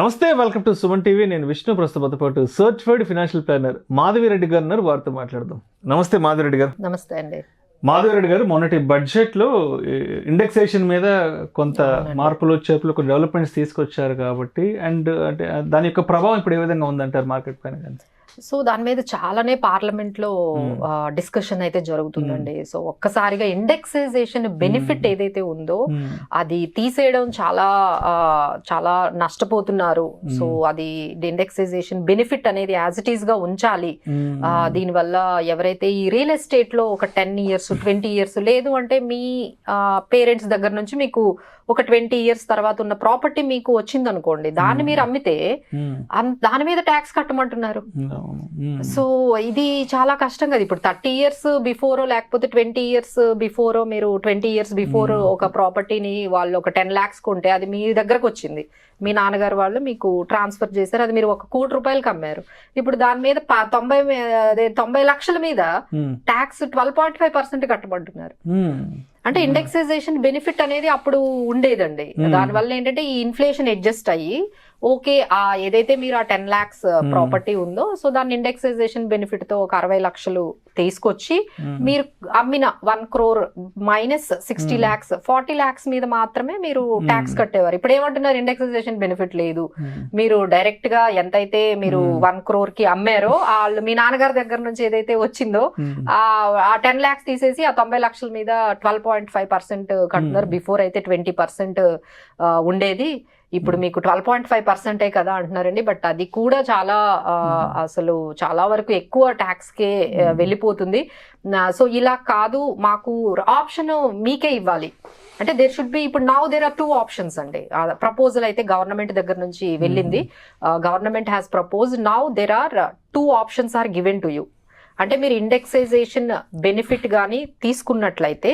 నమస్తే, welcome to Suman TV. నేను విష్ణు. ప్రస్తుతంతో పాటు సర్టిఫైడ్ ఫైనాన్షియల్ ప్లానర్ మాధవిరెడ్డి గారు ఉన్నారు. వారితో మాట్లాడదాం. నమస్తే మాధవిరెడ్డి గారు. నమస్తే అండి. మాధవిరెడ్డి గారు, మొన్నటి బడ్జెట్లో ఇండెక్సేషన్ మీద కొంత మార్పులు చేర్పులు, కొన్ని డెవలప్మెంట్స్ తీసుకొచ్చారు కాబట్టి, అండ్ అంటే దాని యొక్క ప్రభావం ఇప్పుడు ఏ విధంగా ఉందంటారు మార్కెట్ పైన? కానీ సో దాని మీద చాలానే పార్లమెంట్ లో డిస్కషన్ అయితే జరుగుతుందండి. సో ఒక్కసారిగా ఇండెక్సైజేషన్ బెనిఫిట్ ఏదైతే ఉందో అది తీసేయడం చాలా చాలా నష్టపోతున్నారు. సో అది ఇండెక్సైజేషన్ బెనిఫిట్ అనేది యాజ్ ఇట్ ఈస్ గా ఉంచాలి. దీనివల్ల ఎవరైతే ఈ రియల్ ఎస్టేట్ లో ఒక 10 years 20 years లేదు అంటే మీ పేరెంట్స్ దగ్గర నుంచి మీకు ఒక 20 years తర్వాత ఉన్న ప్రాపర్టీ మీకు వచ్చింది అనుకోండి, దాన్ని మీరు అమ్మితే దాని మీద ట్యాక్స్ కట్టమంటున్నారు. సో ఇది చాలా కష్టం కదా. ఇప్పుడు 30 years బిఫోర్ లేకపోతే 20 years బిఫోర్, మీరు 20 years బిఫోర్ ఒక ప్రాపర్టీని వాళ్ళు ఒక 10 lakhs కొంటే అది మీ దగ్గరకు వచ్చింది, మీ నాన్నగారు వాళ్ళు మీకు ట్రాన్స్ఫర్ చేశారు, అది మీరు 1 కోటి రూపాయలకి అమ్మారు. ఇప్పుడు దాని మీద 90 లక్షల మీద ట్యాక్స్ 12.5% కట్టమంటున్నారు. అంటే ఇండెక్సైజేషన్ బెనిఫిట్ అనేది అప్పుడు ఉండేదండి. దానివల్ల ఏంటంటే ఈ ఇన్ఫ్లేషన్ అడ్జస్ట్ అయ్యి ఓకే, ఏదైతే మీరు ఆ 10 lakhs ప్రాపర్టీ ఉందో, సో దాన్ని ఇండెక్సైజేషన్ బెనిఫిట్ తో ఒక 60 లక్షలు తీసుకొచ్చి మీరు అమ్మిన 1 crore మైనస్ 60 lakhs 40 lakhs మీద మాత్రమే మీరు ట్యాక్స్ కట్టేవారు. ఇప్పుడు ఏమంటున్నారు, ఇండెక్సైజేషన్ బెనిఫిట్ లేదు, మీరు డైరెక్ట్ గా ఎంతైతే మీరు 1 crore కి అమ్మారో వాళ్ళు మీ నాన్నగారి దగ్గర నుంచి ఏదైతే వచ్చిందో ఆ 10 lakhs తీసేసి ఆ 90 లక్షల మీద 12.5% కట్టున్నారు. బిఫోర్ అయితే 20% ఉండేది, ఇప్పుడు మీకు 12.5% కదా అంటున్నారండి. బట్ అది కూడా చాలా అసలు చాలా వరకు ఎక్కువ ట్యాక్స్ కే వెళ్ళిపోతుంది. సో ఇలా కాదు, మాకు ఆప్షన్ మీకే ఇవ్వాలి అంటే దేర్ షుడ్ బి. ఇప్పుడు నౌ దేర్ ఆర్ 2 options అండి. ప్రపోజల్ అయితే గవర్నమెంట్ దగ్గర నుంచి వెళ్ళింది. Government has propose, now there are 2 options are given to you. అంటే మీరు ఇండెక్సైజేషన్ బెనిఫిట్ కానీ తీసుకున్నట్లయితే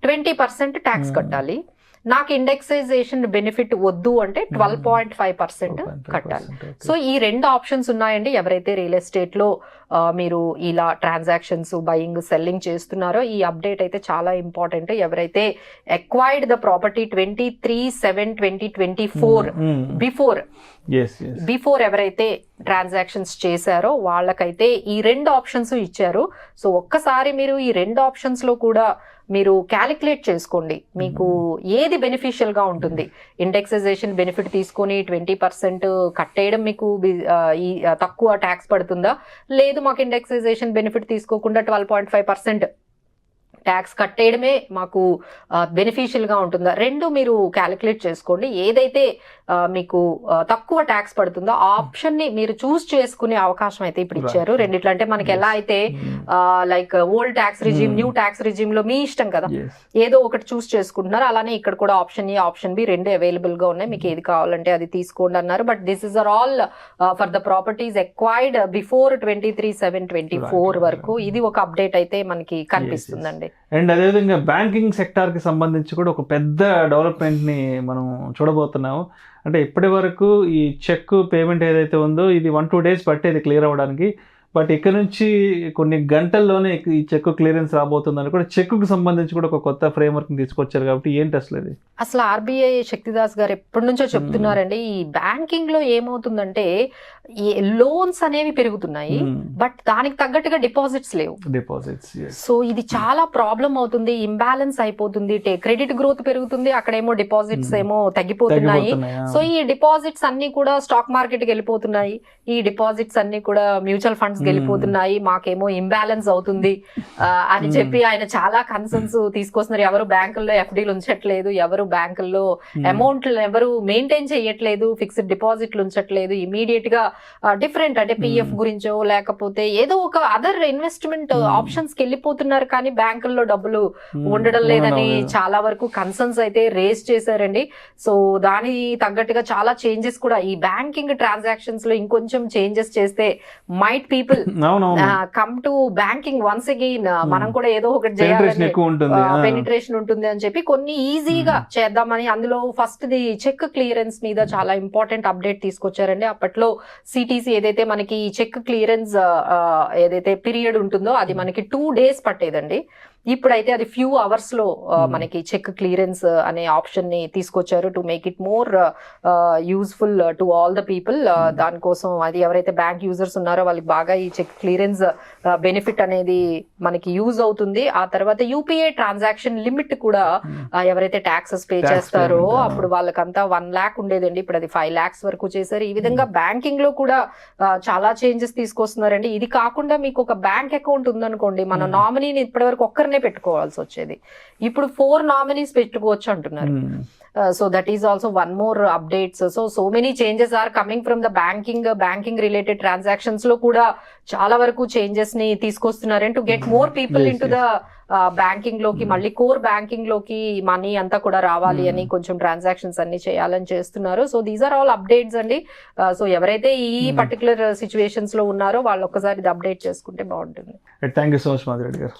20% ట్యాక్స్ కట్టాలి. నాకు ఇండెక్సైజేషన్ బెనిఫిట్ వద్దు అంటే 12.5% కట్టాలి. సో ఈ 2 options ఉన్నాయండి. ఎవరైతే రియల్ ఎస్టేట్ లో మీరు ఇలా ట్రాన్సాక్షన్స్ బయింగ్ సెల్లింగ్ చేస్తున్నారో ఈ అప్డేట్ అయితే చాలా ఇంపార్టెంట్. ఎవరైతే ఎక్వైర్డ్ ద ప్రాపర్టీ 23/7/2024 బిఫోర్ ఎవరైతే ట్రాన్సాక్షన్స్ చేశారో వాళ్ళకైతే ఈ 2 options ఇచ్చారు. సో ఒక్కసారి మీరు ఈ 2 options లో కూడా మీరు క్యాలిక్యులేట్ చేసుకోండి, మీకు ఏది బెనిఫిషియల్ గా ఉంటుంది. ఇండెక్సైజేషన్ బెనిఫిట్ తీసుకొని 20% కట్టేయడం మీకు తక్కువ ట్యాక్స్ పడుతుందా, లేదు మాకు ఇండెక్సైజేషన్ బెనిఫిట్ తీసుకోకుండా 12.5% ట్యాక్స్ కట్టేయడమే మాకు బెనిఫిషియల్ గా ఉంటుందా, 2 మీరు క్యాలిక్యులేట్ చేసుకోండి. ఏదైతే మీకు తక్కువ ట్యాక్స్ పడుతుందో ఆ ఆప్షన్ ని మీరు చూస్ చేసుకునే అవకాశం అయితే ఇప్పుడు ఇచ్చారు. రెండిట్లో అంటే మనకి ఎలా అయితే like old tax regime, new tax regime లో మీ ఇష్టం కదా, ఏదో ఒకటి చూస్ చేసుకుంటున్నారు. అలానే ఇక్కడ కూడా option A option B 2 available గా ఉన్నాయి. మీకు ఏది కావాలంటే అది తీసుకోండి అన్నారు. But this is are all for the properties acquired before 23/7/24 వరకు. ఇది ఒక అప్డేట్ అయితే మనకి కనిపిస్తుందండి. అండ్ అదేవిధంగా బ్యాంకింగ్ సెక్టార్ కి సంబంధించి కూడా ఒక పెద్ద డెవలప్మెంట్ ని మనం చూడబోతున్నాము. అంటే ఇప్పటి వరకు ఈ చెక్ పేమెంట్ ఏదైతే ఉందో ఇది 1-2 days పట్టేది క్లియర్ అవ్వడానికి. బట్ ఇక్కడ నుంచి కొన్ని గంటల్లోనే ఈ చెక్ క్లియరెన్స్ రాబోతుందని కూడా చెక్కు సంబంధించి కూడా ఒక కొత్త ఫ్రేమ్వర్క్ తీసుకొచ్చారు. కాబట్టి ఏంటి అసలు ఆర్బీఐ శక్తిదాస్ గారు ఎప్పటి నుంచో చెప్తున్నారండి, ఈ బ్యాంకింగ్ లో ఏమవుతుందంటే లోన్స్ అనేవి పెరుగుతున్నాయి, బట్ దానికి తగ్గట్టుగా డిపాజిట్స్ లేవు. సో ఇది చాలా ప్రాబ్లం అవుతుంది, ఇంబ్యాలెన్స్ అయిపోతుంది. క్రెడిట్ గ్రోత్ పెరుగుతుంది, అక్కడేమో డిపాజిట్స్ ఏమో తగ్గిపోతున్నాయి. సో ఈ డిపాజిట్స్ అన్ని కూడా స్టాక్ మార్కెట్ కి వెళ్ళిపోతున్నాయి, ఈ డిపాజిట్స్ అన్ని కూడా మ్యూచువల్ ఫండ్స్ వెళ్ళిపోతున్నాయి, మాకేమో ఇంబ్యాలెన్స్ అవుతుంది అని చెప్పి ఆయన చాలా కన్సర్న్స్ తీసుకొస్తున్నారు. ఎవరు బ్యాంకుల్లో ఎఫ్డీలు ఉంచట్లేదు, ఎవరు బ్యాంకుల్లో అమౌంట్లు ఎవరు మెయింటైన్ చేయట్లేదు, ఫిక్స్డ్ డిపాజిట్లు ఉంచట్లేదు. ఇమీడియట్ గా డిఫరెంట్ అంటే పిఎఫ్ గురించో లేకపోతే ఏదో ఒక అదర్ ఇన్వెస్ట్మెంట్ ఆప్షన్స్ కి వెళ్ళిపోతున్నారు, కానీ బ్యాంకుల్లో డబ్బులు ఉండడం లేదని చాలా వరకు కన్సర్న్స్ అయితే రేస్ చేశారండి. సో దాని తగ్గట్టుగా చాలా చేంజెస్ కూడా ఈ బ్యాంకింగ్ ట్రాన్సాక్షన్స్ లో ఇంకొంచెం చేంజెస్ చేస్తే might people come to banking once again. మనం కూడా ఏదో ఒకటి చేయాలని పెనిట్రేషన్ ఉంటుంది అని చెప్పి కొన్ని ఈజీగా చేద్దామని అందులో ఫస్ట్ ది చెక్ క్లియరెన్స్ మీద చాలా ఇంపార్టెంట్ అప్డేట్ తీసుకొచ్చారండి. అప్పట్లో సిటీసీ ఏదైతే మనకి చెక్ క్లియరెన్స్ ఏదైతే పీరియడ్ ఉంటుందో అది మనకి 2 days పట్టేదండి. ఇప్పుడైతే అది ఫ్యూ అవర్స్ లో మనకి చెక్ క్లియరెన్స్ అనే ఆప్షన్ ని తీసుకొచ్చారు to make it more useful to all the people. దానికోసం అది ఎవరైతే బ్యాంక్ యూజర్స్ ఉన్నారో వాళ్ళకి బాగా ఈ చెక్ క్లియరెన్స్ బెనిఫిట్ అనేది మనకి యూజ్ అవుతుంది. ఆ తర్వాత యూపీఐ ట్రాన్సాక్షన్ లిమిట్ కూడా ఎవరైతే ట్యాక్సెస్ పే చేస్తారో అప్పుడు వాళ్ళకంతా 1 lakh ఉండేదండి, ఇప్పుడు అది 5 lakhs వరకు చేశారు. ఈ విధంగా బ్యాంకింగ్ లో కూడా చాలా చేంజెస్ తీసుకొస్తున్నారండి. ఇది కాకుండా మీకు ఒక బ్యాంక్ అకౌంట్ ఉందనుకోండి, మన నామినీని ఇప్పటి వరకు ఒక్కరినే పెట్టుకోవాల్సి వచ్చేది, ఇప్పుడు 4 nominees పెట్టుకోవచ్చు అంటున్నారు. So that is also one more updates. So many changes are coming from the banking related transactions లో కూడా చాలా వరకు చేంజెస్ ని తీసుకొస్తున్నారు to get more people in to the banking లోకి, మళ్ళీ కోర్ బ్యాంకింగ్ లోకి మనీ అంతా కూడా రావాలి అని కొంచెం ట్రాన్సాక్షన్స్ అన్ని చేయాలని చేస్తున్నారు. So these are all updates అండి. సో ఎవరైతే ఈ పర్టికులర్ సిచ్యువేషన్స్ లో ఉన్నారో వాళ్ళు ఒక్కసారి ఇది అప్డేట్ చేసుకుంటే బాగుంటుంది. Thank you so much Madhu Reddy గారు.